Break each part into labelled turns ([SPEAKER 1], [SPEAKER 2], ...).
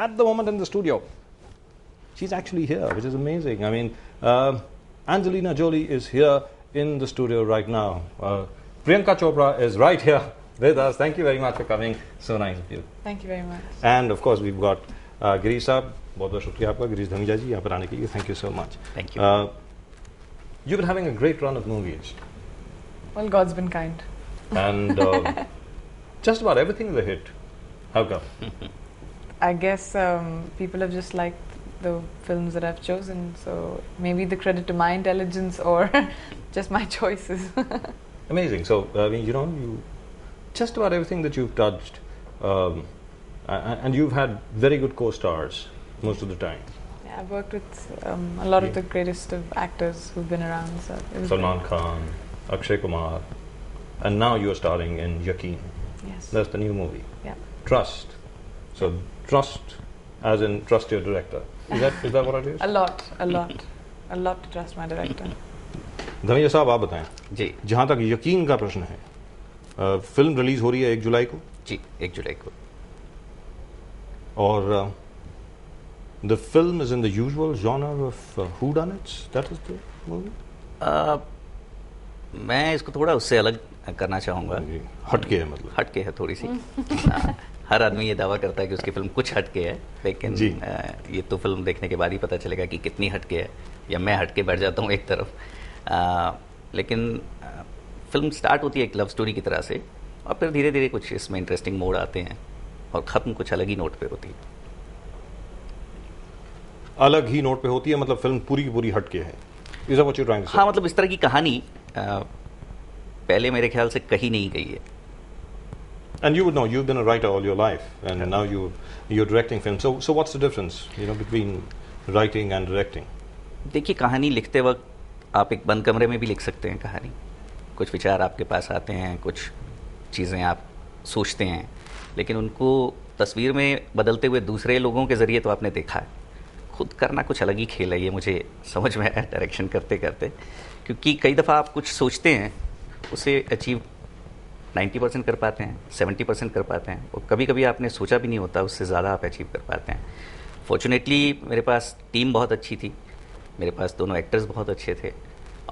[SPEAKER 1] at the moment in the studio. She's actually here, which is amazing. I mean, Angelina Jolie is here in the studio right now. Priyanka Chopra is right here with us. Thank you very much for coming. So nice of you.
[SPEAKER 2] Thank you very much.
[SPEAKER 1] And of course, we've got Girish Saab. बहुत शुक्रिया आपका गिरीश धमीजा जी यहाँ पर आने के लिए. Thank you so much.
[SPEAKER 3] Thank you.
[SPEAKER 1] You've been having a great run of movies.
[SPEAKER 2] Well, God's been kind.
[SPEAKER 1] And just about everything is a hit. How come?
[SPEAKER 2] I guess people have just liked the films that I've chosen, so maybe the credit to my intelligence or just my choices.
[SPEAKER 1] Amazing. So, I mean, you know, just about everything that you've touched, and you've had very good co-stars most of the time.
[SPEAKER 2] Yeah, I've worked with a lot of the greatest of actors who've been around. So it was
[SPEAKER 1] Salman
[SPEAKER 2] great.
[SPEAKER 1] Khan, Akshay Kumar, and now you're starring in Yaqeen.
[SPEAKER 2] Yes.
[SPEAKER 1] That's the new movie.
[SPEAKER 2] Yeah.
[SPEAKER 1] Trust. So trust, as in trust your director. Is that what it is?
[SPEAKER 2] A lot to trust my director.
[SPEAKER 1] Dhamija साहब आप बताएं.
[SPEAKER 3] जी
[SPEAKER 1] जहाँ तक यकीन का प्रश्न है, film release हो रही है 1 जुलाई को.
[SPEAKER 3] जी 1 जुलाई को.
[SPEAKER 1] और the film is in the usual genre of whodunits. That is the movie.
[SPEAKER 3] मैं इसको थोड़ा उससे अलग करना चाहूँगा.
[SPEAKER 1] हटके है मतलब.
[SPEAKER 3] हटके है थोड़ी सी. हर आदमी ये दावा करता है कि उसकी फिल्म कुछ हटके है, लेकिन ये तो फिल्म देखने के बाद ही पता चलेगा कि कितनी हटके है, या मैं हटके बैठ जाता हूँ एक तरफ. लेकिन फिल्म स्टार्ट होती है एक लव स्टोरी की तरह से, और फिर धीरे धीरे कुछ इसमें इंटरेस्टिंग मोड़ आते हैं, और ख़त्म कुछ अलग ही नोट पे होती है.
[SPEAKER 1] अलग ही नोट पे होती है मतलब फिल्म पूरी की पूरी हटके है. Is that what you're trying to say?
[SPEAKER 3] हाँ, मतलब इस तरह की कहानी पहले मेरे ख्याल से कहीं नहीं गई है.
[SPEAKER 1] And you would know, you've been a writer all your life, and now you're directing films. So what's the difference, you know, between writing and directing?
[SPEAKER 3] देखिए, कहानी लिखते वक्त आप एक बंद कमरे में भी लिख सकते हैं कहानी. कुछ विचार आपके पास आते हैं, कुछ चीज़ें आप सोचते हैं, लेकिन उनको तस्वीर में बदलते हुए दूसरे लोगों के ज़रिए तो आपने देखा है. खुद करना कुछ अलग ही खेल है, ये मुझे समझ में आया डायरेक्शन करते करते. क्योंकि कई दफ़ा आप कुछ सोचते हैं, उसे अचीव 90% कर पाते हैं, 70% कर पाते हैं, और कभी कभी आपने सोचा भी नहीं होता उससे ज़्यादा आप अचीव कर पाते हैं. फॉर्चुनेटली मेरे पास टीम बहुत अच्छी थी, मेरे पास दोनों एक्टर्स बहुत अच्छे थे,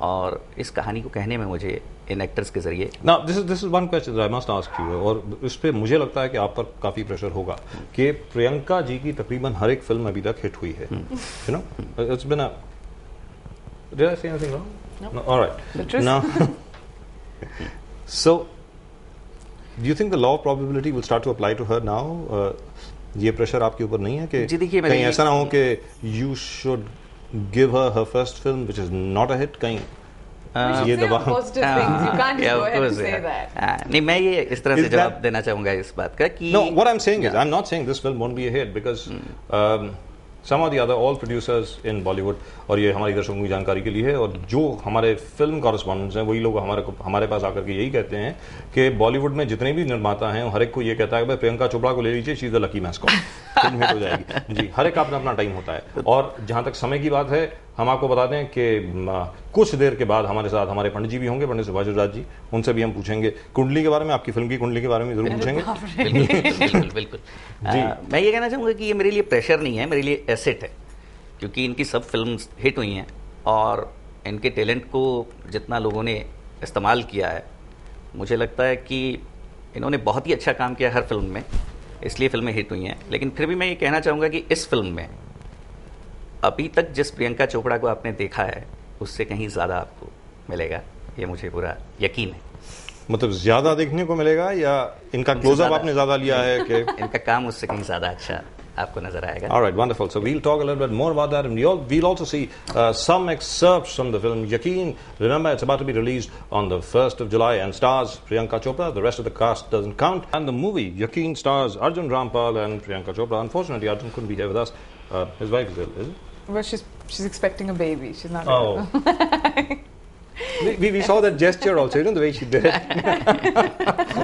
[SPEAKER 3] और इस कहानी को कहने में मुझे इन एक्टर्स के ज़रिए.
[SPEAKER 1] Now this is one question that I must ask you, और इस पे मुझे लगता है कि आप पर काफ़ी प्रेशर होगा कि प्रियंका जी की तकरीबन हर एक फिल्म अभी तक हिट हुई है. You know, it's been a. Did I say anything wrong? No. All right.
[SPEAKER 2] The truth.
[SPEAKER 1] Now, so. Do you think the law of probability will start to apply to her now? ये pressure आपके ऊपर नहीं है कि कहीं ऐसा ना हो कि you should give her first film which is not a hit, कहीं
[SPEAKER 2] ये दबाव. Positive things. You can't just go ahead and say that.
[SPEAKER 3] नहीं, मैं ये इस तरह से जवाब देना चाहूँगा इस बात का कि
[SPEAKER 1] No, what I'm saying is I'm not saying this film won't be a hit because some or the other all producers in Bollywood, और ये हमारी दर्शकों की जानकारी के लिए है, और जो हमारे फिल्म कॉरेस्पॉन्डेंट्स हैं वही लोग हमारे पास आकर के यही कहते हैं कि बॉलीवुड में जितने भी निर्माता हैं हर एक को ये कहता है कि भाई प्रियंका चोपड़ा को ले लीजिए, she is the lucky mascot, film hit हो जाएगी. जी, हर एक का अपना अपना टाइम होता है. और जहाँ तक समय की बात है, हम आपको बता दें कि कुछ देर के बाद हमारे साथ हमारे पंडित जी भी होंगे, पंडित सुभाष राज जी. उनसे भी हम पूछेंगे कुंडली के बारे में, आपकी फिल्म की कुंडली के बारे में जरूर पूछेंगे.
[SPEAKER 3] बिल्कुल. मैं ये कहना चाहूँगा कि ये मेरे लिए प्रेशर नहीं है, मेरे लिए एसेट है, क्योंकि इनकी सब फिल्म्स हिट हुई हैं, और इनके टैलेंट को जितना लोगों ने इस्तेमाल किया है, मुझे लगता है कि इन्होंने बहुत ही अच्छा काम किया हर फिल्म में, इसलिए फिल्में हिट हुई हैं. लेकिन फिर भी मैं ये कहना चाहूँगा कि इस फिल्म में अभी तक जिस प्रियंका चोपड़ा को आपने देखा है उससे कहीं ज़्यादा आपको मिलेगा, ये मुझे पूरा यकीन है.
[SPEAKER 1] मतलब ज़्यादा देखने को मिलेगा, या इनका क्लोजअप आपने ज़्यादा लिया है कि
[SPEAKER 3] इनका काम उससे कहीं ज़्यादा अच्छा आपको नजर आएगा.
[SPEAKER 1] All right, wonderful. So we'll talk a little bit more about that, and we'll also see some excerpts from the film Yaqeen. Remember, it's about to be released on the 1st of July and stars Priyanka Chopra. The rest of the cast doesn't count. And the movie Yaqeen stars Arjun Rampal and Priyanka Chopra. Unfortunately, Arjun couldn't be here with us. His wife is ill, is it?
[SPEAKER 2] Well, she's expecting a baby. She's not.
[SPEAKER 1] Oh. We saw that gesture also, you know, the way she did it.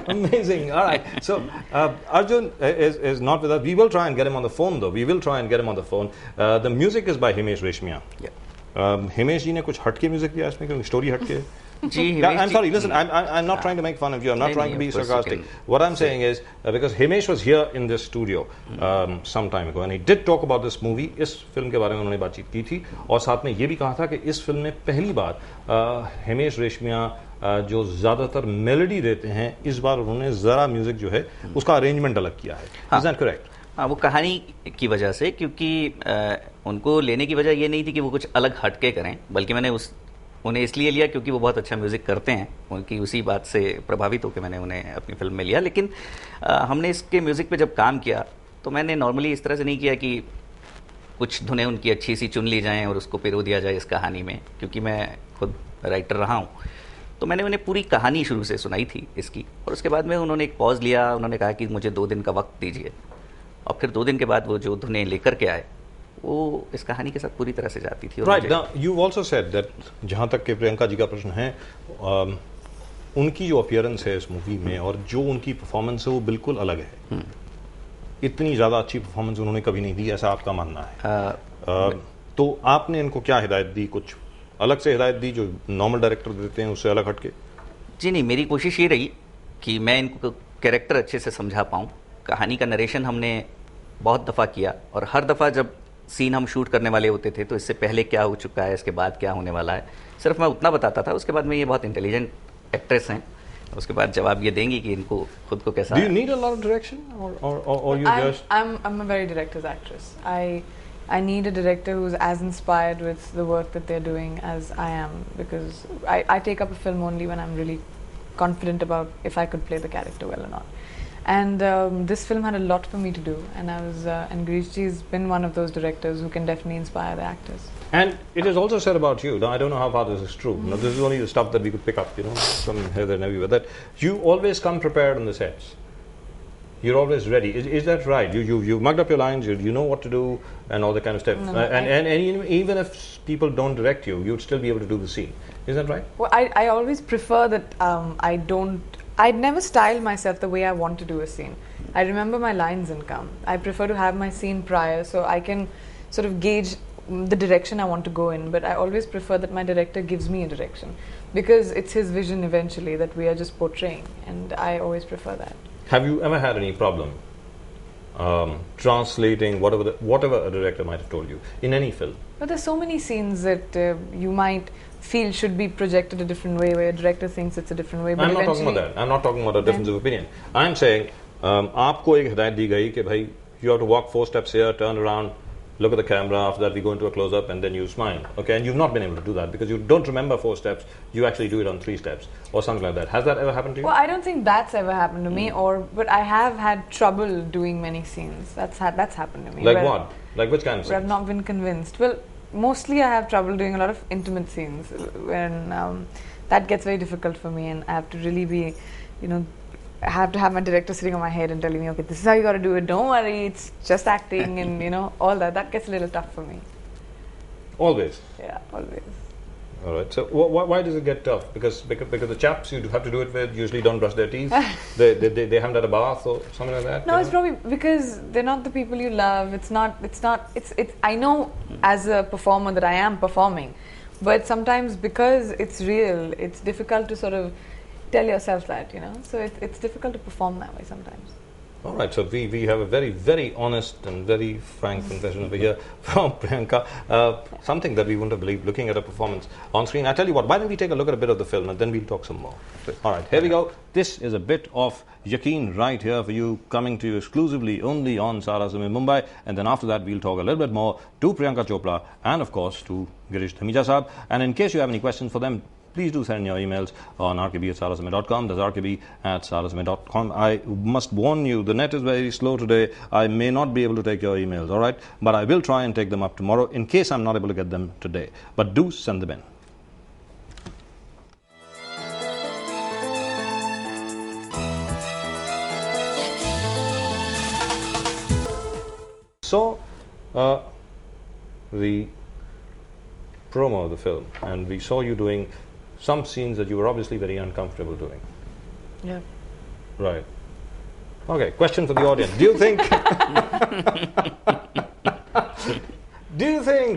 [SPEAKER 1] Amazing. All right. So, Arjun is not with us. We will try and get him on the phone, though. We will try and get him on the phone. The music is by Himesh Reshmiya.
[SPEAKER 3] Yeah.
[SPEAKER 1] Himesh जी ने कुछ हटके music दिया इसमें, क्योंकि story हटके
[SPEAKER 3] जी
[SPEAKER 1] Yeah, I'm
[SPEAKER 3] Himesh
[SPEAKER 1] sorry.
[SPEAKER 3] जी,
[SPEAKER 1] Listen, I'm not trying to make fun of you. I'm not
[SPEAKER 3] नहीं,
[SPEAKER 1] trying to
[SPEAKER 3] नहीं,
[SPEAKER 1] be
[SPEAKER 3] of course you
[SPEAKER 1] sarcastic.
[SPEAKER 3] can
[SPEAKER 1] What I'm saying is because Himesh was here in this studio some time ago, and he did talk about this movie. इस film के बारे में उन्होंने बातचीत की थी और साथ में ये भी कहा था कि इस फिल्म में पहली बार हिमेश रेशमिया जो ज़्यादातर मेलोडी देते हैं, इस बार उन्होंने ज़रा म्यूजिक जो है उसका अरेंजमेंट अलग किया है. Is that correct?
[SPEAKER 3] हाँ, वो कहानी की वजह से, क्योंकि उनको लेने की वजह ये नहीं थी कि वो कुछ अलग हटके करें, बल्कि मैंने उन्हें इसलिए लिया क्योंकि वो बहुत अच्छा म्यूज़िक करते हैं. उनकी उसी बात से प्रभावित होकर मैंने उन्हें अपनी फिल्म में लिया. लेकिन हमने इसके म्यूज़िक पे जब काम किया तो मैंने नॉर्मली इस तरह से नहीं किया कि कुछ धुनें उनकी अच्छी सी चुन ली जाएँ और उसको पिरो दिया जाए इस कहानी में, क्योंकि मैं खुद राइटर रहा हूँ. तो मैंने उन्हें पूरी कहानी शुरू से सुनाई थी इसकी, और उसके बाद में उन्होंने एक पॉज लिया. उन्होंने कहा कि मुझे 2 दिन का वक्त दीजिए, और फिर 2 दिन के बाद वो जो धुनें लेकर के आए वो इस कहानी के साथ पूरी तरह से जाती थी.
[SPEAKER 1] Right. Now, you've also said that जहाँ तक कि प्रियंका जी का प्रश्न है, उनकी जो अपीयरेंस है इस मूवी में और जो उनकी परफॉर्मेंस है वो बिल्कुल अलग है. इतनी ज़्यादा अच्छी परफॉर्मेंस उन्होंने कभी नहीं दी, ऐसा आपका मानना है? तो आपने इनको क्या हिदायत दी? कुछ अलग से हिदायत दी जो नॉर्मल डायरेक्टर देते हैं उससे अलग हटके?
[SPEAKER 3] जी नहीं, मेरी कोशिश ये रही कि मैं इनको कैरेक्टर अच्छे से समझा पाऊँ. कहानी का नरेशन हमने बहुत दफ़ा किया, और हर दफ़ा जब सीन हम शूट करने वाले होते थे तो इससे पहले क्या हो चुका है, इसके बाद क्या होने वाला है, सिर्फ मैं उतना बताता था. उसके बाद में ये बहुत इंटेलिजेंट एक्ट्रेस हैं, उसके बाद जवाब ये देंगी कि इनको खुद को कैसा.
[SPEAKER 1] Do you need a lot of direction or you just?
[SPEAKER 2] I'm a very director's actress. I need a director who's as inspired with the work that they're doing as I am, because I take up a film only when I'm really confident about if I could play the character well or not. And this film had a lot for me to do, and and Girishji's been one of those directors who can definitely inspire the actors.
[SPEAKER 1] And it is also said about you. Now I don't know how far this is true. Now this is only the stuff that we could pick up, from here and everywhere. That you always come prepared on the sets. You're always ready. Is that right? You mugged up your lines. You know what to do and all that kind of stuff.
[SPEAKER 2] No,
[SPEAKER 1] and even if people don't direct you, you'd still be able to do the scene. Is that right?
[SPEAKER 2] Well, I always prefer that I'd never style myself the way I want to do a scene. I remember my lines and come. I prefer to have my scene prior so I can sort of gauge the direction I want to go in, but I always prefer that my director gives me a direction, because it's his vision eventually that we are just portraying, and I always prefer that.
[SPEAKER 1] Have you ever had any problem translating whatever a director might have told you in any film?
[SPEAKER 2] But there's so many scenes that you might feel should be projected a different way, where a director thinks it's a different way. But
[SPEAKER 1] I'm not talking about that. I'm not talking about a difference of opinion. I'm saying आपको एक हिदायत दी गई कि भाई you have to walk 4 steps here, turn around, look at the camera. After that, we go into a close-up, and then you smile. Okay, and you've not been able to do that because you don't remember 4 steps. You actually do it on 3 steps or something like that. Has that ever happened to you?
[SPEAKER 2] Well, I don't think that's ever happened to me, but I have had trouble doing many scenes. That's happened to me.
[SPEAKER 1] Like what? Like which kind of
[SPEAKER 2] Where I've
[SPEAKER 1] scenes?
[SPEAKER 2] not been convinced. Well, mostly I have trouble doing a lot of intimate scenes when that gets very difficult for me, and I have to really be, I have to have my director sitting on my head and telling me, okay, this is how you got to do it. Don't worry, it's just acting, and all that. That gets a little tough for me.
[SPEAKER 1] Always.
[SPEAKER 2] Yeah, always.
[SPEAKER 1] All right. So why does it get tough? Because the chaps you have to do it with usually don't brush their teeth. they haven't had a bath or something like that.
[SPEAKER 2] No, it's probably because they're not the people you love. It's I know as a performer that I am performing, but sometimes because it's real, it's difficult to sort of tell yourself that, So it's difficult to perform that way sometimes.
[SPEAKER 1] All right, so we have a very, very honest and very frank confession over here from Priyanka. Something that we wouldn't have believed looking at a performance on screen. I tell you what, why don't we take a look at a bit of the film and then we'll talk some more. All right, here we go. This is a bit of Yaqeen right here for you, coming to you exclusively only on Sara Zameen Mumbai. And then after that, we'll talk a little bit more to Priyanka Chopra and, of course, to Girish Dhameja Saab. And in case you have any questions for them, please do send your emails on rkb@sarazameen.com. That's rkb@sarazameen.com. I must warn you, the net is very slow today. I may not be able to take your emails, all right? But I will try and take them up tomorrow in case I'm not able to get them today. But do send them in. So, the promo of the film, and we saw you doing some scenes that you were obviously very uncomfortable doing.
[SPEAKER 2] Yeah.
[SPEAKER 1] Right. Okay, question for the audience. Do you think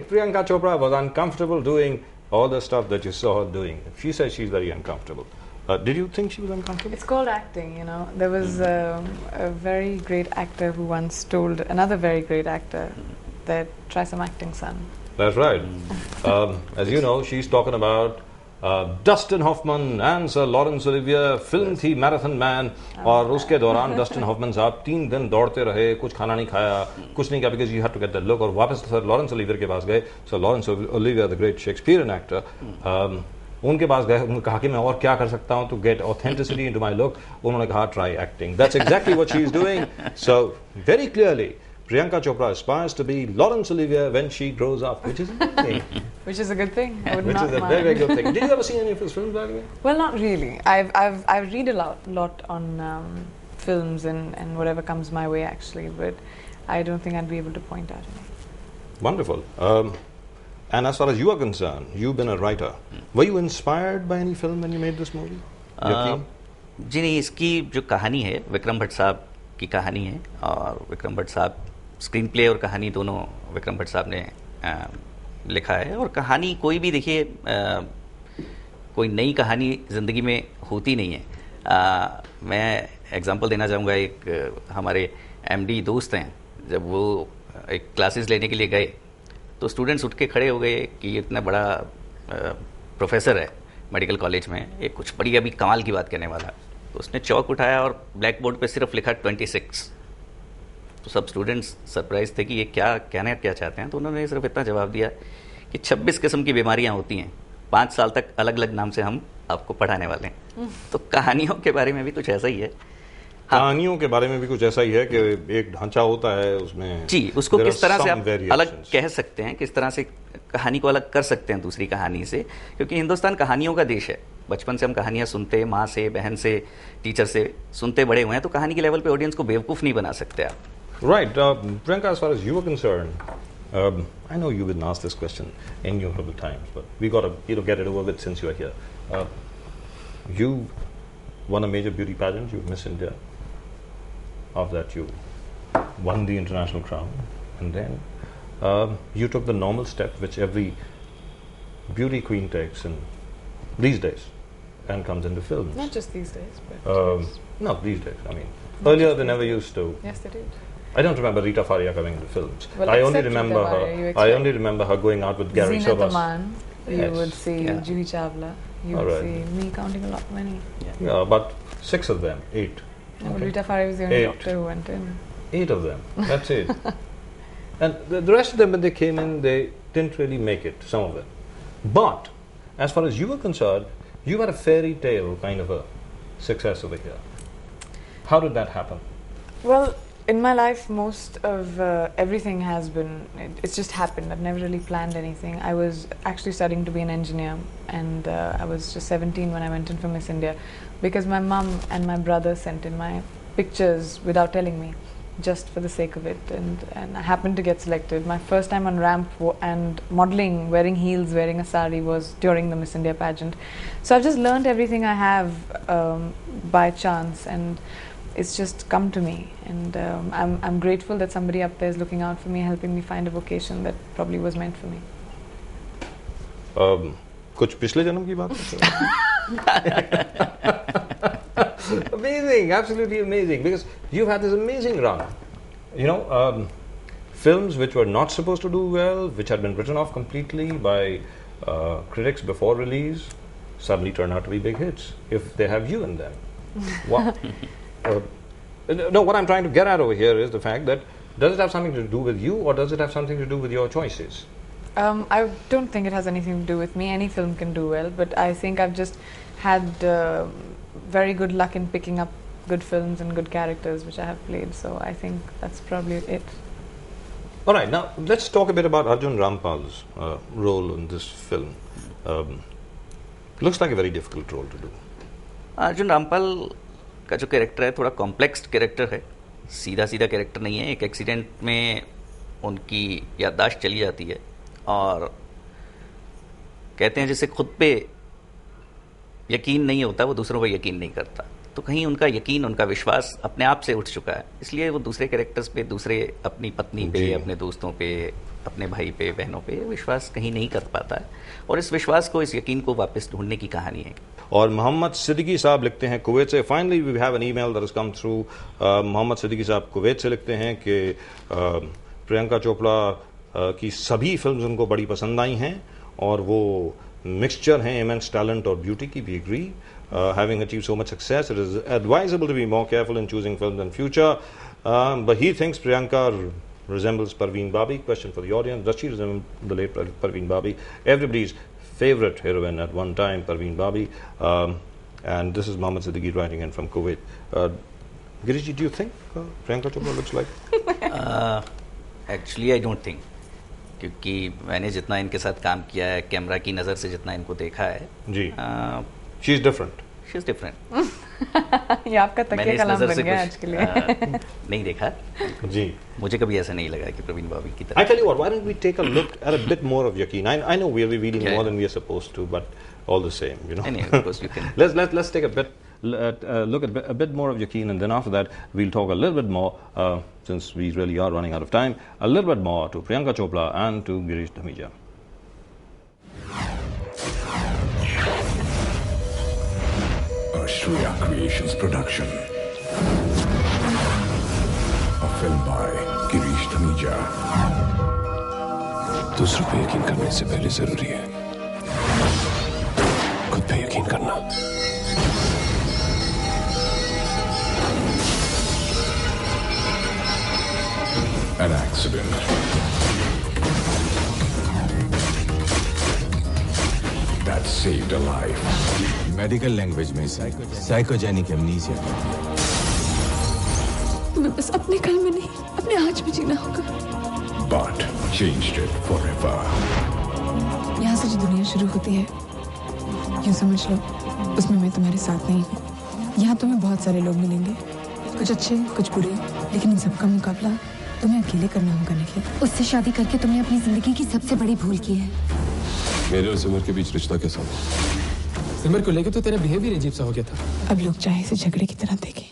[SPEAKER 1] Priyanka Chopra was uncomfortable doing all the stuff that you saw her doing, she says she's very uncomfortable. Did you think she was uncomfortable?
[SPEAKER 2] It's called acting, you know. There was a very great actor who once told another very great actor that try some acting, son.
[SPEAKER 1] That's right. As you know, she's talking about Dustin Hoffman and Sir Laurence Olivier. Film थी marathon man, और उसके दौरान Dustin Hoffmann साहब 3 दिन दौड़ते रहे, कुछ खाना नहीं खाया, कुछ नहीं किया, because you have to get that look, और वापस सर लॉरेंस ओलिवियर के पास गए. Sir Laurence Olivier the great Shakespearean actor, उनके पास गए, उन्होंने कहा कि मैं और क्या कर सकता हूं to get authenticity into my look. उन्होंने कहा try acting. That's exactly what she is doing. So very clearly Priyanka Chopra aspires to be Laurence Olivier when she grows up, which is amazing.
[SPEAKER 2] Which is a good thing. I would
[SPEAKER 1] Which
[SPEAKER 2] not
[SPEAKER 1] is a
[SPEAKER 2] mind.
[SPEAKER 1] very, very good thing. Did you ever see any of his films, by the way?
[SPEAKER 2] Well, not really. I read a lot on films and whatever comes my way actually, but I don't think I'd be able to point out any.
[SPEAKER 1] Wonderful. And as far as you are concerned, you've been a writer. Were you inspired by any film when you made this movie?
[SPEAKER 3] जी नहीं, इसकी जो कहानी है विक्रम भट्ट साहब की कहानी है, और विक्रम भट्ट साहब स्क्रीन प्ले और कहानी दोनों विक्रम भट्ट साहब ने लिखा है. और कहानी कोई भी देखिए, कोई नई कहानी ज़िंदगी में होती नहीं है. मैं एग्जांपल देना चाहूँगा. एक हमारे एमडी दोस्त हैं, जब वो एक क्लासेस लेने के लिए गए तो स्टूडेंट्स उठ के खड़े हो गए कि इतना बड़ा प्रोफेसर है मेडिकल कॉलेज में, एक कुछ बड़ी अभी कमाल की बात करने वाला. तो उसने चौक उठाया और ब्लैक बोर्ड पे सिर्फ लिखा 26. तो सब स्टूडेंट्स सरप्राइज थे कि ये क्या कहना क्या चाहते हैं. तो उन्होंने सिर्फ इतना जवाब दिया कि 26 किस्म की बीमारियां होती हैं, 5 साल तक अलग अलग नाम से हम आपको पढ़ाने वाले हैं. तो कहानियों के बारे में भी कुछ ऐसा ही है.
[SPEAKER 1] कहानियों के बारे में भी कुछ ऐसा ही है कि एक ढांचा होता है उसमें.
[SPEAKER 3] जी, उसको किस तरह से आप अलग कह सकते हैं, किस तरह से कहानी को अलग कर सकते हैं दूसरी कहानी से, क्योंकि हिंदुस्तान कहानियों का देश है. बचपन से हम कहानियां सुनते, माँ से, बहन से, टीचर से सुनते बड़े हुए हैं. तो कहानी के लेवल पे ऑडियंस को बेवकूफ़ नहीं बना सकते आप.
[SPEAKER 1] Right. Priyanka, as far as you are concerned, I know you've been asked this question innumerable times, but we got to get it over with since you are here. You won a major beauty pageant. You Miss India. Of that, you won the international crown, and then you took the normal step which every beauty queen takes in these days, and comes into films.
[SPEAKER 2] Not just these days, but
[SPEAKER 1] no, these days. I mean, earlier they never used to.
[SPEAKER 2] yes, they did.
[SPEAKER 1] I don't remember Rita Faria coming into films.
[SPEAKER 2] Well,
[SPEAKER 1] I only
[SPEAKER 2] except
[SPEAKER 1] remember
[SPEAKER 2] Rita Faria, you
[SPEAKER 1] her.
[SPEAKER 2] expect-
[SPEAKER 1] I only remember her going out with Gary
[SPEAKER 2] Zeenat
[SPEAKER 1] Savas.
[SPEAKER 2] Aman, you
[SPEAKER 1] Yes.
[SPEAKER 2] would see
[SPEAKER 3] Yeah.
[SPEAKER 2] Juhi Chawla, you
[SPEAKER 1] All
[SPEAKER 2] would
[SPEAKER 1] right.
[SPEAKER 2] see me counting a lot of money.
[SPEAKER 1] Yeah, but 6 of them, 8.
[SPEAKER 2] No, but
[SPEAKER 1] Okay.
[SPEAKER 2] Rita Faria was the only
[SPEAKER 1] 8.
[SPEAKER 2] doctor who went in.
[SPEAKER 1] 8 of them. That's it. And the rest of them, when they came in, they didn't really make it. Some of them. But as far as you were concerned, you had a fairy tale kind of a success over here. How did that happen?
[SPEAKER 2] Well, in my life, most of everything has been, it's just happened. I've never really planned anything. I was actually studying to be an engineer, and I was just 17 when I went in for Miss India, because my mum and my brother sent in my pictures without telling me, just for the sake of it, and I happened to get selected. My first time on ramp and modeling, wearing heels, wearing a sari, was during the Miss India pageant. So I've just learned everything I have by chance, and it's just come to me, and I'm grateful that somebody up there is looking out for me, helping me find a vocation that probably was meant for me.
[SPEAKER 1] कुछ पिछले जन्म की बात Amazing, absolutely amazing, because you've had this amazing run. You know, films which were not supposed to do well, which had been written off completely by critics before release, suddenly turn out to be big hits if they have you in them. Wow. No, what I'm trying to get at over here is the fact that does it have something to do with you, or does it have something to do with your choices?
[SPEAKER 2] I don't think it has anything to do with me. Any film can do well, but I think I've just had very good luck in picking up good films and good characters which I have played, so I think that's probably it.
[SPEAKER 1] All right, now let's talk a bit about Arjun Rampal's role in this film. Looks like a very difficult role to do.
[SPEAKER 3] Arjun Rampal का जो character है थोड़ा complex character है, सीधा सीधा character नहीं है. एक एक्सीडेंट में उनकी याददाश्त चली जाती है और कहते हैं जिसे खुद पे यकीन नहीं होता वो दूसरों पे यकीन नहीं करता. तो कहीं उनका यकीन, उनका विश्वास अपने आप से उठ चुका है, इसलिए वो दूसरे कैरेक्टर्स पे, दूसरे अपनी पत्नी पे, अपने दोस्तों पे, अपने भाई पे, बहनों पे विश्वास कहीं नहीं कर पाता है, और इस विश्वास को, इस यकीन को वापस ढूंढने की कहानी है।
[SPEAKER 1] और मोहम्मद सिद्दीकी साहब लिखते हैं कुवैत से, finally we have an email that has come through. Mohammed Siddiqui साहब कुवैत से लिखते हैं कि प्रियंका चोपड़ा की सभी फिल्म्स उनको बड़ी पसंद आई हैं और वो मिक्सचर हैं इमेंस टैलेंट और ब्यूटी की। भी agree, having achieved so much success, it is advisable to be more careful in choosing films in future. But he thinks Priyanka resembles Parveen Babi. Question for the audience: does she resemble the late Parveen Babi? Everybody's favorite heroine at one time, Parveen Babi. And this is Mohammed Siddiqui writing in from Kuwait. Giriji, do you think Priyanka Chopra looks like?
[SPEAKER 3] Actually, I don't think. क्योंकि मैंने जितना इनके साथ काम किया है, camera की नज़र से जितना इनको देखा है
[SPEAKER 1] जी, she is different.
[SPEAKER 3] She is different.
[SPEAKER 2] ये आपका तकिया कलाम बन गया आज के लिए।
[SPEAKER 3] नहीं देखा
[SPEAKER 1] जी,
[SPEAKER 3] मुझे कभी ऐसा नहीं लगा कि प्रवीण बाबी की तरह।
[SPEAKER 1] I tell you what, why don't we take a look at a bit more of Yaqeen? I know we're revealing more than we are supposed to, but all the same, you know.
[SPEAKER 3] Anyway, of course you can.
[SPEAKER 1] Let's take a bit look at a bit more of Yaqeen, and then after that we'll talk a little bit more, since we really are running out of time, a little bit more to Priyanka Chopra and to Girish Dhamija.
[SPEAKER 4] A Shriya Creations production. A film by Girish Dhamija.
[SPEAKER 5] दूसरों पे यकीन करने से पहले जरूरी है खुद पे यकीन करना।
[SPEAKER 4] An accident. That saved a life.
[SPEAKER 5] Medical language में साइकोजेनिक एमनीसिया।
[SPEAKER 6] तुम्हें बस अपने कल में नहीं, अपने आज में जीना होगा।
[SPEAKER 4] But changed it forever.
[SPEAKER 6] यहाँ से जो दुनिया शुरू होती है, यूँ समझ लो, उसमें मैं तुम्हारे साथ नहीं हूँ। यहाँ तुम्हें बहुत सारे लोग मिलेंगे, कुछ अच्छे, कुछ बुरे, लेकिन इन सबका मुकाबला तुम्हें अकेले करना होगा। निखिल,
[SPEAKER 7] उससे शादी करके तुमने अपनी जिंदगी की सबसे बड़ी भूल की है।
[SPEAKER 5] मेरे और सिमर के बीच रिश्ता कैसा हुआ?
[SPEAKER 8] सिमर को लेकर तो तेरा बिहेवियर अजीब सा हो गया था।
[SPEAKER 6] अब लोग चाहे इसे झगड़े की तरह देखें,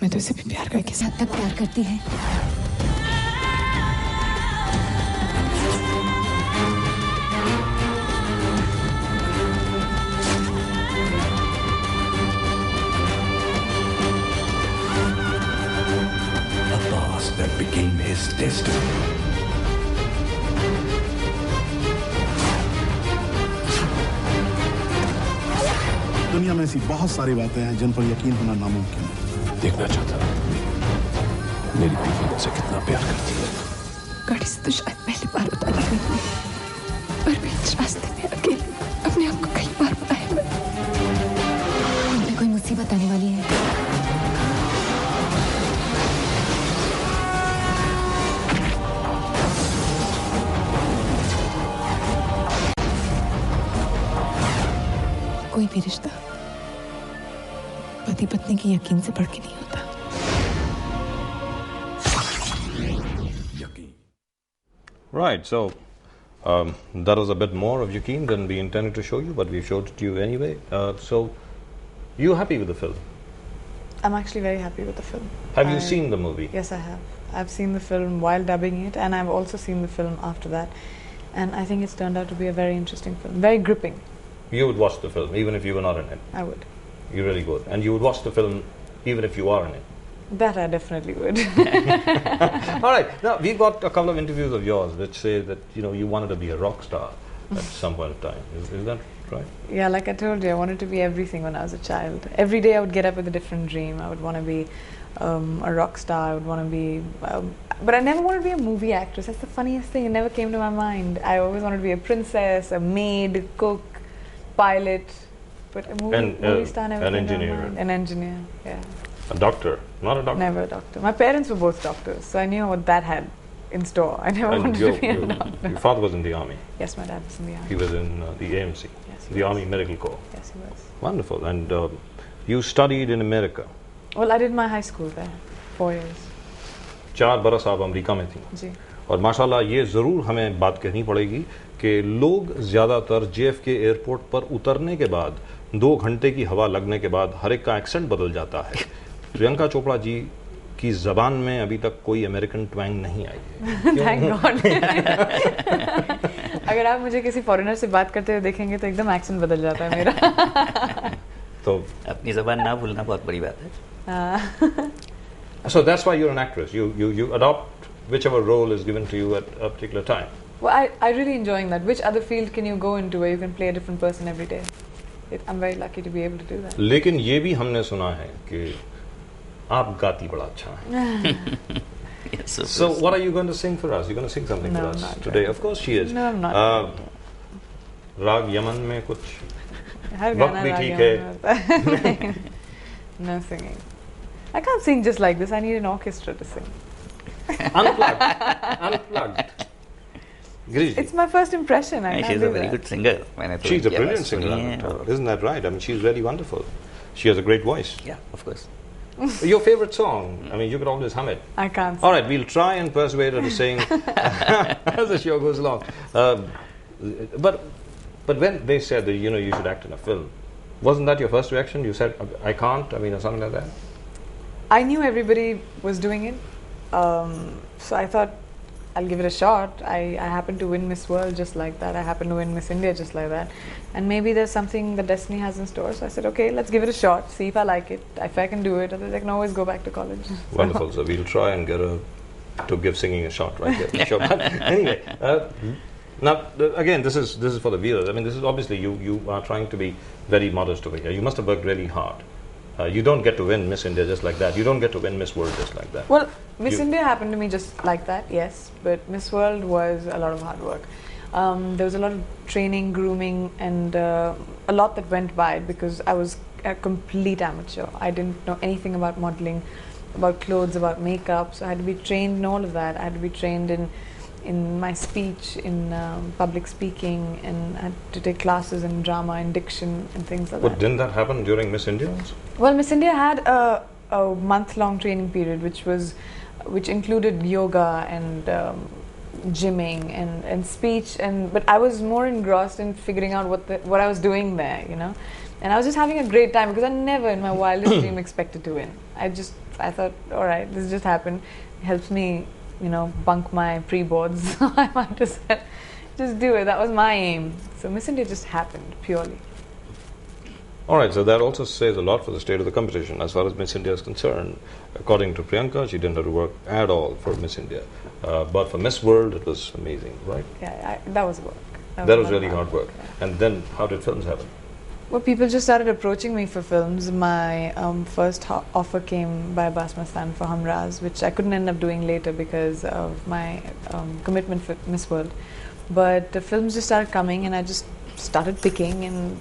[SPEAKER 6] मैं तो इसे भी प्यार करके
[SPEAKER 7] हद तक प्यार करती है।
[SPEAKER 4] A past that became his destiny.
[SPEAKER 9] दुनिया में ऐसी बहुत सारी बातें हैं जिन पर यकीन होना नामुमकिन है।
[SPEAKER 5] देखना चाहता मेरी बीवी मुझसे कितना प्यार करती है।
[SPEAKER 6] गाड़ी से तो शायद पहली बार उतारी गई थी, पर बीच रास्ते में अकेले अपने आप को कई बार बताया।
[SPEAKER 7] तुम्हें कोई मुसीबत आने वाली है।
[SPEAKER 6] कोई भी रिश्ता पति पत्नी के यकीन से बढ़ के नहीं होता।
[SPEAKER 1] Right, so that was a bit more of Yaqeen than we intended to show you, but we showed it to you anyway. So, you happy with the film?
[SPEAKER 2] I'm actually very happy with the film.
[SPEAKER 1] Have you seen the movie?
[SPEAKER 2] Yes, I have. I've seen the film while dubbing it, and I've also seen the film after that. And I think it's turned out to be a very interesting film, very gripping.
[SPEAKER 1] You would watch the film even if you were not in it?
[SPEAKER 2] I would.
[SPEAKER 1] You really would. And you would watch the film even if you are in it?
[SPEAKER 2] That I definitely would.
[SPEAKER 1] All right. Now, we've got a couple of interviews of yours which say that, you wanted to be a rock star at some point of time. Is that right?
[SPEAKER 2] Yeah, like I told you, I wanted to be everything when I was a child. Every day I would get up with a different dream. I would want to be a rock star. I would want to be... but I never wanted to be a movie actress. That's the funniest thing. It never came to my mind. I always wanted to be a princess, a maid, cook, pilot. But a movie star never came to my mind. An engineer, yeah.
[SPEAKER 1] A doctor, not a doctor.
[SPEAKER 2] Never a doctor. My parents were both doctors, so I knew what that had in store. I never wanted to be a doctor.
[SPEAKER 1] Your father was in the army?
[SPEAKER 2] Yes, my dad was in the army.
[SPEAKER 1] He was in the AMC,
[SPEAKER 2] yes,
[SPEAKER 1] the Army Medical Corps.
[SPEAKER 2] Yes, he was.
[SPEAKER 1] Wonderful. And you studied in America?
[SPEAKER 2] Well, I did my high school there, 4 years.
[SPEAKER 1] 4 बरस आप America में थी
[SPEAKER 2] जी।
[SPEAKER 1] और माशाल्लाह ये ज़रूर हमें बात कहनी पड़ेगी कि लोग ज़्यादातर JFK एयरपोर्ट पर उतरने के बाद 2 घंटे की हवा लगने के बाद हर एक का एक्सेंट बदल जाता है। प्रियंका चोपड़ा जी की ज़बान में अभी तक कोई अमेरिकन ट्वैंग नहीं आई है।
[SPEAKER 2] Thank God. अगर आप मुझे किसी फॉरेनर से बात करते हुए देखेंगे तो एकदम एक्सेंट बदल जाता है मेरा।
[SPEAKER 1] तो
[SPEAKER 3] अपनी ज़बान ना भूलना बहुत बड़ी बात है।
[SPEAKER 1] So that's why you're an actress. You adopt whichever role is given to you at a particular time.
[SPEAKER 2] Well, I really enjoying that. Which other field can you go into where you can play a different person every day? I'm very lucky to be able to do that.
[SPEAKER 1] लेकिन ये भी हमने सुना है कि आप गाती बड़ा अच्छा है.
[SPEAKER 3] Yes,
[SPEAKER 1] So what are you going to sing for us? You're going to sing something for us today? Of course she is.
[SPEAKER 2] No, I'm not.
[SPEAKER 1] राग यमन में कुछ
[SPEAKER 2] हर
[SPEAKER 1] वक्त
[SPEAKER 2] गाना
[SPEAKER 1] भी
[SPEAKER 2] राग
[SPEAKER 1] ठीक
[SPEAKER 2] यमन में होता है. No singing. I can't sing just like this. I need an orchestra to sing.
[SPEAKER 1] Unplugged. Girish ji.
[SPEAKER 2] It's my first impression. I
[SPEAKER 3] she's
[SPEAKER 2] can't
[SPEAKER 3] a
[SPEAKER 2] do
[SPEAKER 3] very
[SPEAKER 2] that.
[SPEAKER 3] good singer. मैंने तो
[SPEAKER 1] She's a
[SPEAKER 3] इनकी
[SPEAKER 1] brilliant
[SPEAKER 3] आवाज़
[SPEAKER 1] singer.
[SPEAKER 3] सुनी है,
[SPEAKER 1] Isn't that right? I mean, she's really wonderful. She has a great voice.
[SPEAKER 3] Yeah, of course.
[SPEAKER 1] Your favorite song? I mean, you could always hum it.
[SPEAKER 2] I can't.
[SPEAKER 1] All right, we'll try and persuade her to sing as the show goes along. But when they said that you should act in a film, wasn't that your first reaction? You said I can't. I mean, or something like that.
[SPEAKER 2] I knew everybody was doing it, so I thought I'll give it a shot. I happened to win Miss World just like that. I happened to win Miss India just like that. And maybe there's something that destiny has in store. So I said, okay, let's give it a shot, see if I like it. If I can do it, otherwise I can always go back to college.
[SPEAKER 1] Wonderful. So we'll try and get her to give singing a shot right here. Sure. But anyway, now again, this is for the viewers. I mean, this is obviously you are trying to be very modest over here. You must have worked really hard. You don't get to win Miss India just like that. You don't get to win Miss World just like that.
[SPEAKER 2] Well, Miss India happened to me just like that, yes. But Miss World was a lot of hard work. There was a lot of training, grooming, and a lot that went by it because I was a complete amateur. I didn't know anything about modeling, about clothes, about makeup. So I had to be trained in all of that. I had to be trained in my speech, in public speaking, and I had to take classes in drama and diction and things like
[SPEAKER 1] But
[SPEAKER 2] that.
[SPEAKER 1] didn't that happen during Miss India?
[SPEAKER 2] Well, Miss India had a month-long training period, which included yoga and gymming and speech, but I was more engrossed in figuring out what I was doing there, And I was just having a great time because I never, in my wildest dream, expected to win. I thought, all right, this just happened. It helps me, bunk my pre-boards. So I might as well just do it. That was my aim. So Miss India just happened purely.
[SPEAKER 1] All right, so that also says a lot for the state of the competition as far as Miss India is concerned. According to Priyanka, she didn't have to work at all for Miss India. But for Miss World, it was amazing, right?
[SPEAKER 2] Yeah, that was work.
[SPEAKER 1] That was really hard work. Yeah. And then how did films happen?
[SPEAKER 2] Well, people just started approaching me for films. My first offer came by Abbas Mastan for Hamraz, which I couldn't end up doing later because of my commitment for Miss World. But the films just started coming and I just started picking, and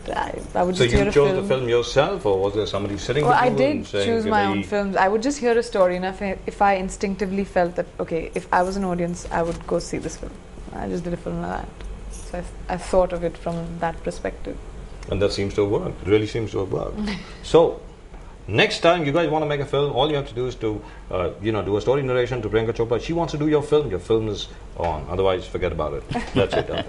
[SPEAKER 2] I would just hear a film. So you chose
[SPEAKER 1] the film yourself, or was there somebody sitting with you?
[SPEAKER 2] I did choose my own films. I would just hear a story, and if I instinctively felt that, okay, if I was an audience, I would go see this film. I just did a film like that. So I thought of it from that perspective.
[SPEAKER 1] And that seems to have worked. It really seems to have worked. So, next time you guys want to make a film, all you have to do is to, do a story narration to Priyanka Chopra. She wants to do your film is on. Otherwise, forget about it. That's it.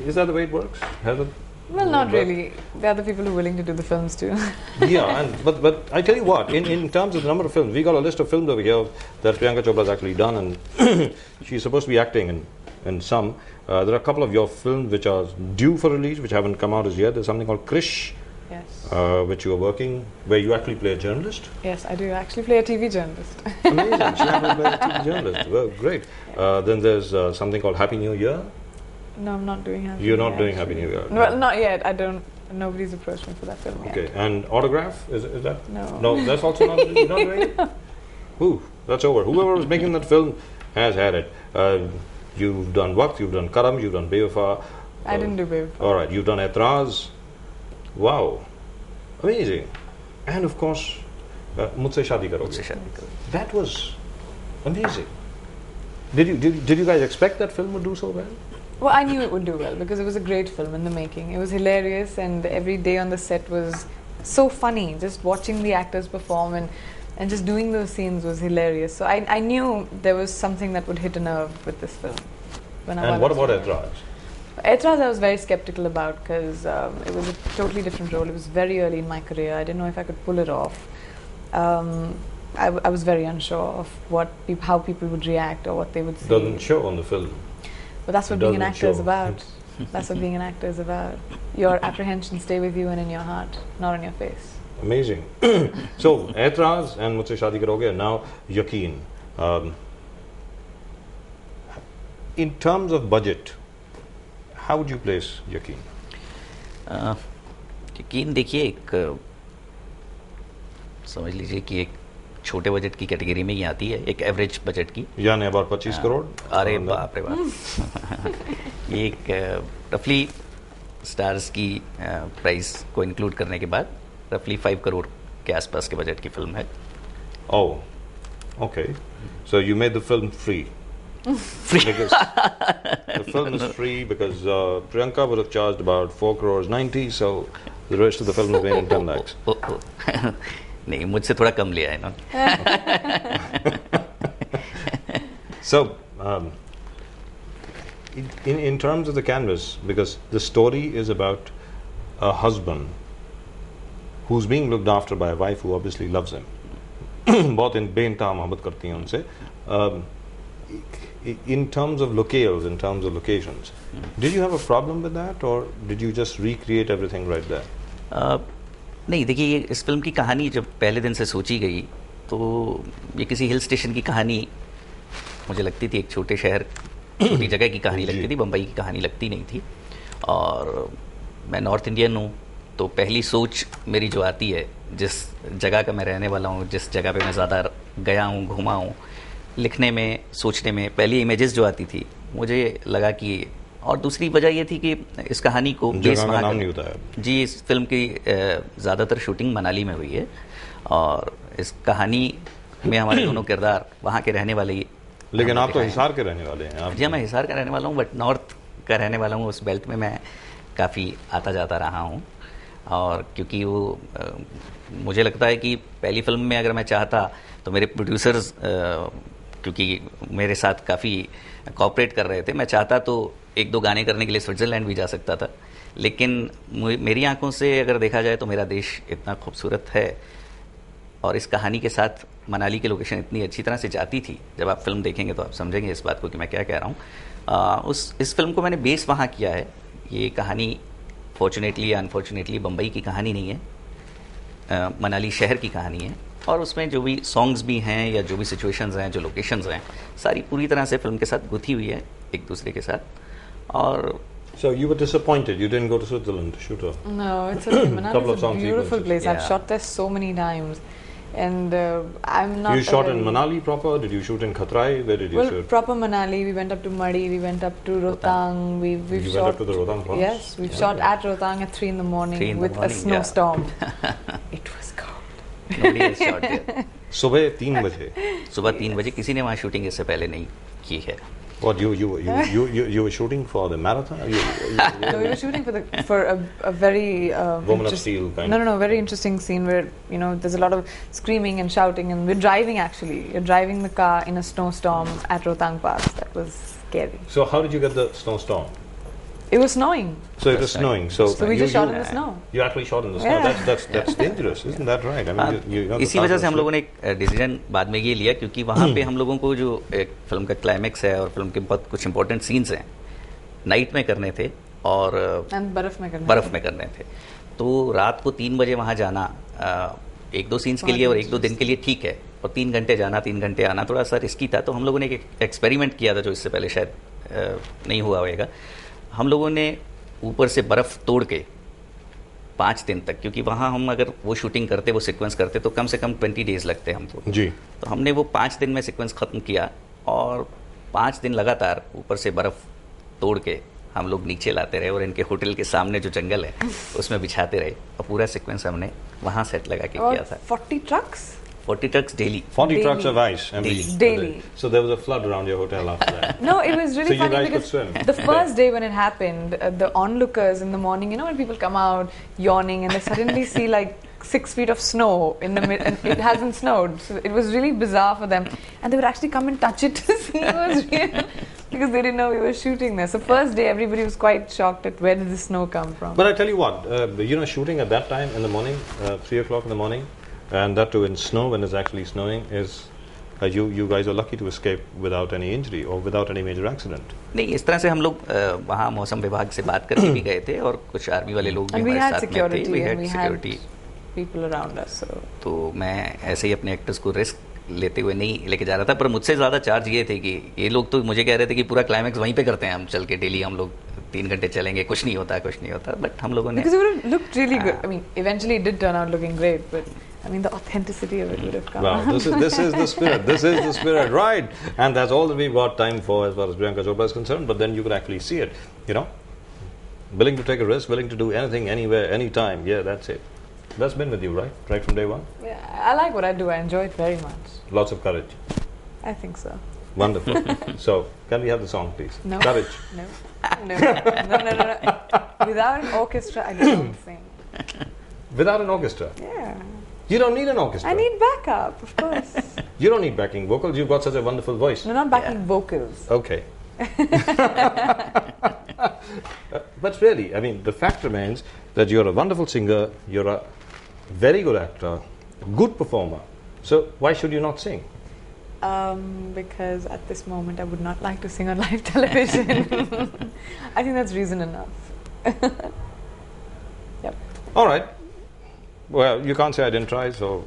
[SPEAKER 1] Is that the way it works?
[SPEAKER 2] Well, not really. There are other people who are willing to do the films too.
[SPEAKER 1] Yeah, but I tell you what, in terms of the number of films, we got a list of films over here that Priyanka Chopra has actually done, and she's supposed to be acting in some. There are a couple of your films which are due for release, which haven't come out as yet. There's something called Krish.
[SPEAKER 2] Yes.
[SPEAKER 1] Which you are working, where you actually play a journalist.
[SPEAKER 2] Yes, I do actually play a TV journalist.
[SPEAKER 1] Amazing, she actually plays a TV journalist. Well, great. Then there's something called Happy New Year.
[SPEAKER 2] No, I'm not doing Happy New
[SPEAKER 1] Year.
[SPEAKER 2] Year.
[SPEAKER 1] You're not doing Happy New Year?
[SPEAKER 2] Well, not yet. I don't. Nobody's approached me for that film yet.
[SPEAKER 1] Okay, and Autograph, is that?
[SPEAKER 2] No.
[SPEAKER 1] No, that's also not, you're not doing it? Ooh, that's over. Whoever was making that film has had it. You've done Waqt, you've done Karam, you've done Bewafa.
[SPEAKER 2] I didn't do Bewafa.
[SPEAKER 1] All right, you've done Etraz. Wow, amazing. And of course, Mujhse Shaadi Karoge. That was amazing. Did you guys expect that film would do so well?
[SPEAKER 2] Well, I knew it would do well because it was a great film in the making. It was hilarious, and every day on the set was so funny. Just watching the actors perform and just doing those scenes was hilarious. So I knew there was something that would hit a nerve with this film.
[SPEAKER 1] And what about Etraz?
[SPEAKER 2] Aetraz I was very skeptical about because it was a totally different role. It was very early in my career. I didn't know if I could pull it off. I was very unsure of how people would react or what they would see.
[SPEAKER 1] Doesn't show on the film.
[SPEAKER 2] But that's what being an actor is about. That's what being an actor is about. Your apprehensions stay with you and in your heart, not on your face.
[SPEAKER 1] Amazing. So, Aetraz and Mujhse Shaadi Karoge, now Yaqeen. In terms of budget, how would you place Yaqeen?
[SPEAKER 3] यकीन देखिए एक समझ लीजिए कि एक छोटे budget की category में ही आती है, एक एवरेज बजट की,
[SPEAKER 1] यानी अबाउट 25 करोड़।
[SPEAKER 3] अरे बाप रे बाप। ये एक रफली स्टार्स की प्राइस को इंक्लूड करने के बाद रफली 5 करोड़ के आसपास के बजट की फिल्म है।
[SPEAKER 1] Oh, okay. So you made the film free.
[SPEAKER 3] Free.
[SPEAKER 1] Because the film is free because Priyanka would have charged about 4 crores 90, so the rest of the film is made in 10 lakhs.
[SPEAKER 3] नहीं, मुझसे थोड़ा कम लिया है ना।
[SPEAKER 1] So, in terms of the canvas, because the story is about a husband who's being looked after by a wife who obviously loves him. बहुत बेइंतहा मोहब्बत करती हैं उनसे. In terms of locales, in terms of locations, did you have a problem with that, or did you just recreate everything right there?
[SPEAKER 3] नहीं, देखिए इस film की कहानी जब पहले दिन से सोची गई तो ये किसी हिल स्टेशन की कहानी मुझे लगती थी, एक छोटे शहर छोटी जगह की कहानी लगती थी, बम्बई की कहानी लगती नहीं थी। और मैं नॉर्थ इंडियन हूँ तो पहली सोच मेरी जो आती है, जिस जगह का मैं रहने वाला हूँ, जिस जगह पे मैं ज़्यादा गया हूँ, घूमा हूँ, लिखने में, सोचने में पहली इमेजेस जो आती थी, मुझे लगा कि, और दूसरी वजह ये थी कि इस कहानी को बेस
[SPEAKER 1] का नाम नहीं होता है
[SPEAKER 3] जी। इस फिल्म की ज़्यादातर शूटिंग मनाली में हुई है और इस कहानी में हमारे दोनों किरदार वहाँ के रहने वाले ही।
[SPEAKER 1] लेकिन आप तो हिसार के रहने वाले हैं।
[SPEAKER 3] जी, मैं हिसार का रहने वाला हूँ, बट नॉर्थ का रहने वाला हूँ। उस बेल्ट में मैं काफ़ी आता जाता रहा हूँ और क्योंकि वो मुझे लगता है कि पहली फिल्म में अगर मैं चाहता तो मेरे प्रोड्यूसर्स क्योंकि मेरे साथ काफ़ी कोऑपरेट कर रहे थे, मैं चाहता तो 1-2 गाने करने के लिए स्विट्ज़रलैंड भी जा सकता था। लेकिन मेरी आंखों से अगर देखा जाए तो मेरा देश इतना खूबसूरत है और इस कहानी के साथ मनाली की लोकेशन इतनी अच्छी तरह से जाती थी। जब आप फिल्म देखेंगे तो आप समझेंगे इस बात को कि मैं क्या कह रहा हूँ। इस फिल्म को मैंने बेस वहाँ किया है। ये कहानी फॉर्चुनेटली या अनफॉर्चुनेटली बम्बई की कहानी नहीं है, मनाली शहर की कहानी है। और उसमें जो भी सॉन्ग्स भी हैं या जो भी सिचुएशंस हैं, जो लोकेशंस हैं, सारी पूरी तरह से फिल्म के साथ गुथी हुई है एक दूसरे के साथ। और
[SPEAKER 1] So you were disappointed you didn't go to Switzerland to shoot her?
[SPEAKER 2] No, it's okay. Manali is a beautiful place.
[SPEAKER 3] Yeah.
[SPEAKER 2] I've shot there so many times, and I'm not.
[SPEAKER 1] You shot in Manali proper? Did you shoot in Khatrai? Where did you shoot?
[SPEAKER 2] Proper Manali. We went up to Madi. We went up to Rohtang. We've
[SPEAKER 1] you
[SPEAKER 2] shot.
[SPEAKER 1] went up to the Rohtang Pass?
[SPEAKER 2] Yes, we've shot at Rohtang at 3 in the morning with a snowstorm. It was cold.
[SPEAKER 3] Nobody has shot there.
[SPEAKER 1] सुबह 3 बजे।
[SPEAKER 3] सुबह 3 बजे किसी ने वहाँ shooting इससे पहले नहीं की है।
[SPEAKER 1] What you were shooting for the marathon?
[SPEAKER 2] No, we were shooting for a very
[SPEAKER 1] Woman of Steel kind.
[SPEAKER 2] No, very interesting scene where there's a lot of screaming and shouting, and we're driving actually. You're driving the car in a snowstorm at Rohtang Pass. That was scary.
[SPEAKER 1] So how did you get the snowstorm?
[SPEAKER 2] It was snowing.
[SPEAKER 1] So it was snowing. So
[SPEAKER 2] we just shot in the snow.
[SPEAKER 1] You actually shot in the snow.
[SPEAKER 2] Yeah.
[SPEAKER 1] That's dangerous, isn't that right? I mean,
[SPEAKER 3] इसी वजह से हम लोगों ने एक decision बाद में ये लिया, क्योंकि वहाँ पे हम लोगों को जो एक फिल्म का क्लाइमेक्स है और फिल्म के बहुत कुछ इंपॉर्टेंट सीन्स हैं नाइट में करने थे और
[SPEAKER 2] बर्फ में करने
[SPEAKER 3] थे। तो रात को 3 बजे वहाँ जाना 1-2 सीन्स के लिए और 1-2 दिन के लिए ठीक है, और 3 घंटे जाना 3 घंटे आना थोड़ा सा रिस्की था। तो हम लोगों ने एक एक्सपेरिमेंट किया था जो इससे पहले शायद नहीं हुआ होगा। हम लोगों ने ऊपर से बर्फ़ तोड़ के 5 दिन तक, क्योंकि वहाँ हम अगर वो शूटिंग करते, वो सीक्वेंस करते तो कम से कम 20 डेज़ लगते हमको
[SPEAKER 1] जी।
[SPEAKER 3] तो हमने वो 5 दिन में सीक्वेंस ख़त्म किया और 5 दिन लगातार ऊपर से बर्फ़ तोड़ के हम लोग नीचे लाते रहे और इनके होटल के सामने जो जंगल है उसमें बिछाते रहे और पूरा सीक्वेंस हमने वहाँ सेट लगा के किया था। 40 trucks daily.
[SPEAKER 1] 40 trucks of ice
[SPEAKER 2] daily.
[SPEAKER 1] So there was a flood around your hotel after that.
[SPEAKER 2] No, it was really
[SPEAKER 1] so
[SPEAKER 2] funny
[SPEAKER 1] you guys
[SPEAKER 2] because
[SPEAKER 1] could swim.
[SPEAKER 2] The first day when it happened, the onlookers in the morning, when people come out yawning and they suddenly see like 6 feet of snow in the mid, and it hasn't snowed. So it was really bizarre for them, and they would actually come and touch it to see it was real because they didn't know we were shooting there. So first day, everybody was quite shocked at where did the snow come from.
[SPEAKER 1] But I tell you what, shooting at that time in the morning, 3 o'clock in the morning, and that too in snow when it's actually snowing is. You guys are lucky to escape without any injury or without any major accident.
[SPEAKER 3] नहीं, इस तरह से हम लोग वहाँ मौसम विभाग से बात करके भी गए थे और कुछ आर्मी वाले लोग भी हमारे साथ में थे. We had security
[SPEAKER 2] people around us. So.
[SPEAKER 3] तो मैं ऐसे ही अपने एक्टर्स को रिस्क लेते हुए नहीं लेके जा रहा था, पर मुझसे ज़्यादा चार्ज ये थे कि ये लोग तो मुझे कह रहे थे कि पूरा क्लाइमैक्स वहीं पे करते हैं हम चल के, डेली हम लोग 3 घंटे चलेंगे, कुछ नहीं होता, बट हम लोगों ने
[SPEAKER 2] because it would have looked really good. I mean, eventually it did turn out looking great, but I mean the authenticity of it would have come.
[SPEAKER 1] Wow, this is the spirit. This is the spirit, right? And that's all that we've got time for as far as Priyanka Chopra is concerned. But then you could actually see it, willing to take a risk, willing to do anything, anywhere, anytime. Yeah, that's it. That's been with you, right from day one.
[SPEAKER 2] Yeah, I like what I do. I enjoy it very much.
[SPEAKER 1] Lots of courage.
[SPEAKER 2] I think so.
[SPEAKER 1] Wonderful. So, can we have the song, please?
[SPEAKER 2] No.
[SPEAKER 1] Courage.
[SPEAKER 2] No. Without an orchestra, I don't sing.
[SPEAKER 1] Without an orchestra?
[SPEAKER 2] Yeah.
[SPEAKER 1] You don't need an orchestra.
[SPEAKER 2] I need backup, of course.
[SPEAKER 1] You don't need backing vocals. You've got such a wonderful voice.
[SPEAKER 2] No, not backing vocals.
[SPEAKER 1] Okay. But really, I mean, the fact remains that you're a wonderful singer, you're a very good actor, good performer. So why should you not sing?
[SPEAKER 2] Because at this moment I would not like to sing on live television. I think that's reason enough. Yep.
[SPEAKER 1] All right. Well, you can't say I didn't try, so...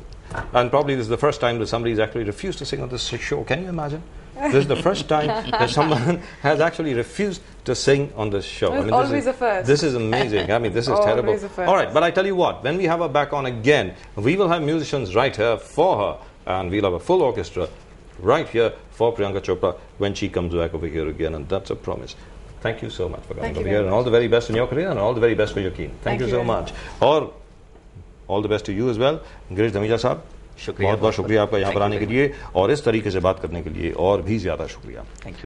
[SPEAKER 1] And probably this is the first time that somebody's actually refused to sing on this show. Can you imagine? This is the first time that someone has actually refused to sing on this show.
[SPEAKER 2] It's always a first.
[SPEAKER 1] This is amazing. I mean, this is terrible.
[SPEAKER 2] Always a first.
[SPEAKER 1] All right, but I tell you what, when we have her back on again, we will have musicians right here for her, and we'll have a full orchestra right here for Priyanka Chopra when she comes back over here again, and that's a promise. Thank you so much for coming over here, and all the very best in your career, and all the very best for Yaqeen. Thank you so much. Or all the best to you as well. Girish Dhameja साहब,
[SPEAKER 3] शुक्रिया,
[SPEAKER 1] बहुत बहुत शुक्रिया आपका यहाँ पर आने के लिए और इस तरीके से बात करने के लिए, और भी ज़्यादा शुक्रिया.
[SPEAKER 3] Thank you.